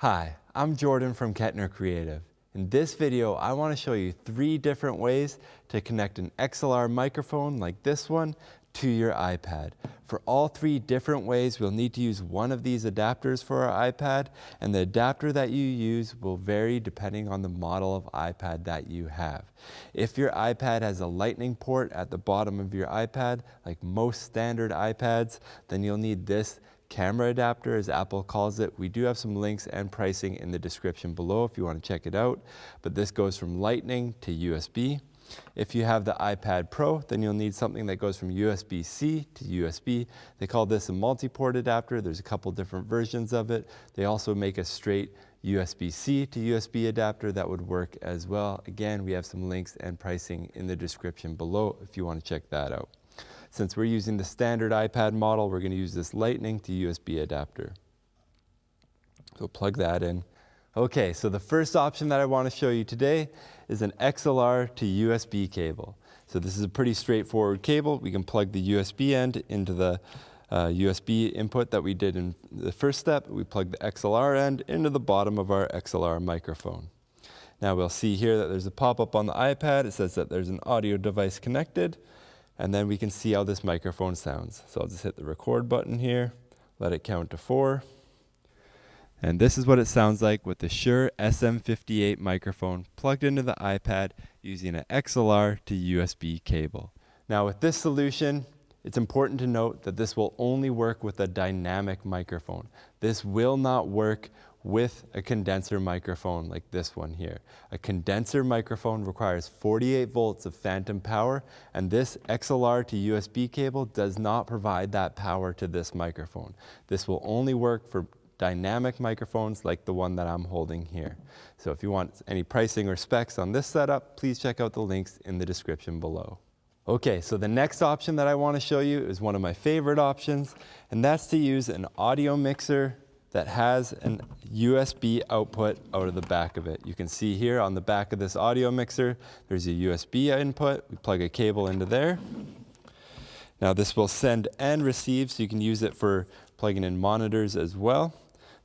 Hi, I'm Jordan from Kettner Creative. In this video, I want to show you 3 different ways to connect an XLR microphone like this one to your iPad. For all 3 different ways, we'll need to use one of these adapters for our iPad, and the adapter that you use will vary depending on the model of iPad that you have. If your iPad has a lightning port at the bottom of your iPad, like most standard iPads, then you'll need this camera adapter, as Apple calls it. We do have some links and pricing in the description below if you want to check it out, but this goes from Lightning to USB. If you have the iPad Pro, then you'll need something that goes from USB-C to USB. They call this a multi-port adapter. There's a couple different versions of it. They also make a straight USB-C to USB adapter that would work as well. Again, we have some links and pricing in the description below if you want to check that out. Since we're using the standard iPad model, we're going to use this Lightning to USB adapter. So plug that in. Okay, so the first option that I want to show you today is an XLR to USB cable. So this is a pretty straightforward cable. We can plug the USB end into the USB input that we did in the first step. We plug the XLR end into the bottom of our XLR microphone. Now we'll see here that there's a pop-up on the iPad. It says that there's an audio device connected. And then we can see how this microphone sounds. So I'll just hit the record button here, let it count to 4. And this is what it sounds like with the Shure SM58 microphone plugged into the iPad using an XLR to USB cable. Now with this solution, it's important to note that this will only work with a dynamic microphone. This will not work with a condenser microphone like this one here. A condenser microphone requires 48 volts of phantom power, and this XLR to USB cable does not provide that power to this microphone. This will only work for dynamic microphones like the one that I'm holding here. So if you want any pricing or specs on this setup, please check out the links in the description below. Okay, so the next option that I want to show you is one of my favorite options, and that's to use an audio mixer that has an USB output out of the back of it. You can see here on the back of this audio mixer, there's a USB input. We plug a cable into there. Now this will send and receive, so you can use it for plugging in monitors as well.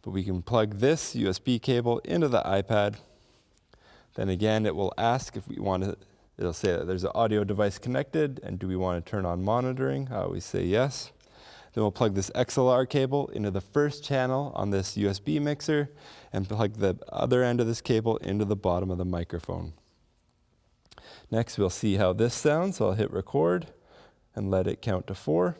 But we can plug this USB cable into the iPad. Then again, it will ask if we want to, it'll say that there's an audio device connected, and do we want to turn on monitoring? I always say yes. Then we'll plug this XLR cable into the first channel on this USB mixer and plug the other end of this cable into the bottom of the microphone. Next, we'll see how this sounds. So I'll hit record and let it count to 4.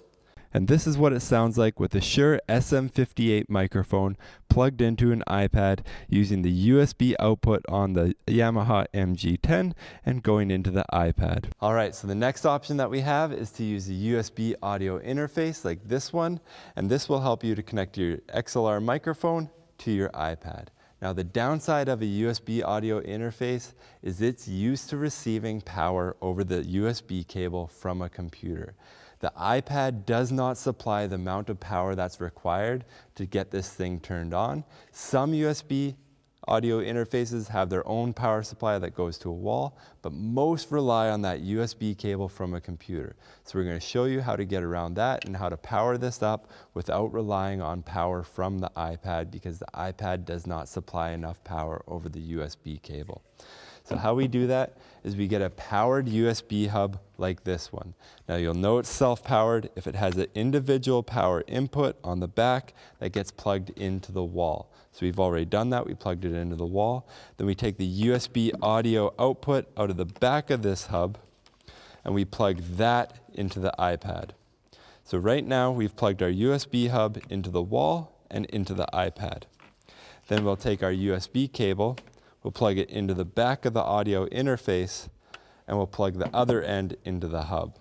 And this is what it sounds like with the Shure SM58 microphone plugged into an iPad using the USB output on the Yamaha MG10 and going into the iPad. All right, so the next option that we have is to use a USB audio interface like this one, and this will help you to connect your XLR microphone to your iPad. Now the downside of a USB audio interface is it's used to receiving power over the USB cable from a computer. The iPad does not supply the amount of power that's required to get this thing turned on. Some USB audio interfaces have their own power supply that goes to a wall, but most rely on that USB cable from a computer. So we're going to show you how to get around that and how to power this up without relying on power from the iPad, because the iPad does not supply enough power over the USB cable. So how we do that is we get a powered USB hub like this one. Now you'll know it's self-powered if it has an individual power input on the back that gets plugged into the wall. So we've already done that. We plugged it into the wall. Then we take the USB audio output out of the back of this hub and we plug that into the iPad. So right now we've plugged our USB hub into the wall and into the iPad. Then we'll take our USB cable, we'll plug it into the back of the audio interface, and we'll plug the other end into the hub.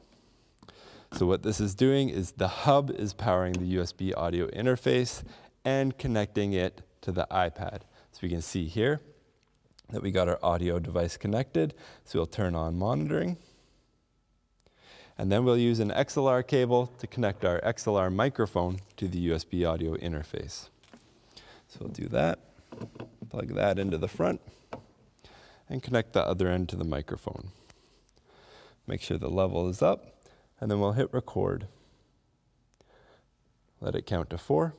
So what this is doing is the hub is powering the USB audio interface and connecting it to the iPad. So we can see here that we got our audio device connected. So we'll turn on monitoring. And then we'll use an XLR cable to connect our XLR microphone to the USB audio interface. So we'll do that. Plug that into the front and connect the other end to the microphone. Make sure the level is up, and then we'll hit record. Let it count to 4.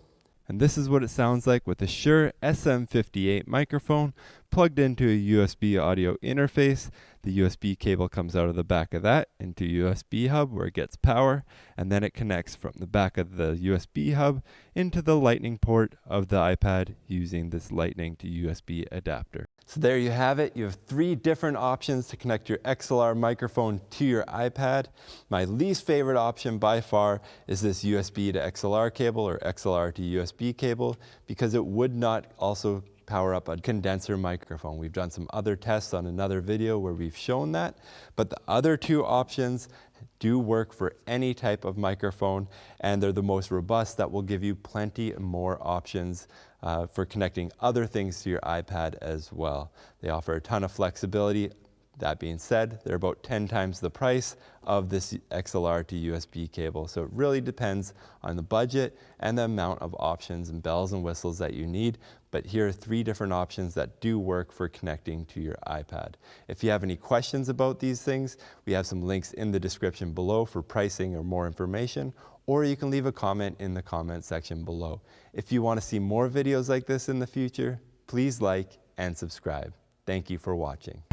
And this is what it sounds like with a Shure SM58 microphone plugged into a USB audio interface. The USB cable comes out of the back of that into a USB hub where it gets power, and then it connects from the back of the USB hub into the lightning port of the iPad using this lightning to USB adapter. So there you have it. You have 3 different options to connect your XLR microphone to your iPad. My least favorite option by far is this USB to XLR cable or XLR to USB cable, because it would not also power up a condenser microphone. We've done some other tests on another video where we've shown that, but the other 2 options do work for any type of microphone, and they're the most robust that will give you plenty more options for connecting other things to your iPad as well. They offer a ton of flexibility. That being said, they're about 10 times the price of this XLR to USB cable. So it really depends on the budget and the amount of options and bells and whistles that you need. But here are 3 different options that do work for connecting to your iPad. If you have any questions about these things, we have some links in the description below for pricing or more information, or you can leave a comment in the comment section below. If you want to see more videos like this in the future, please like and subscribe. Thank you for watching.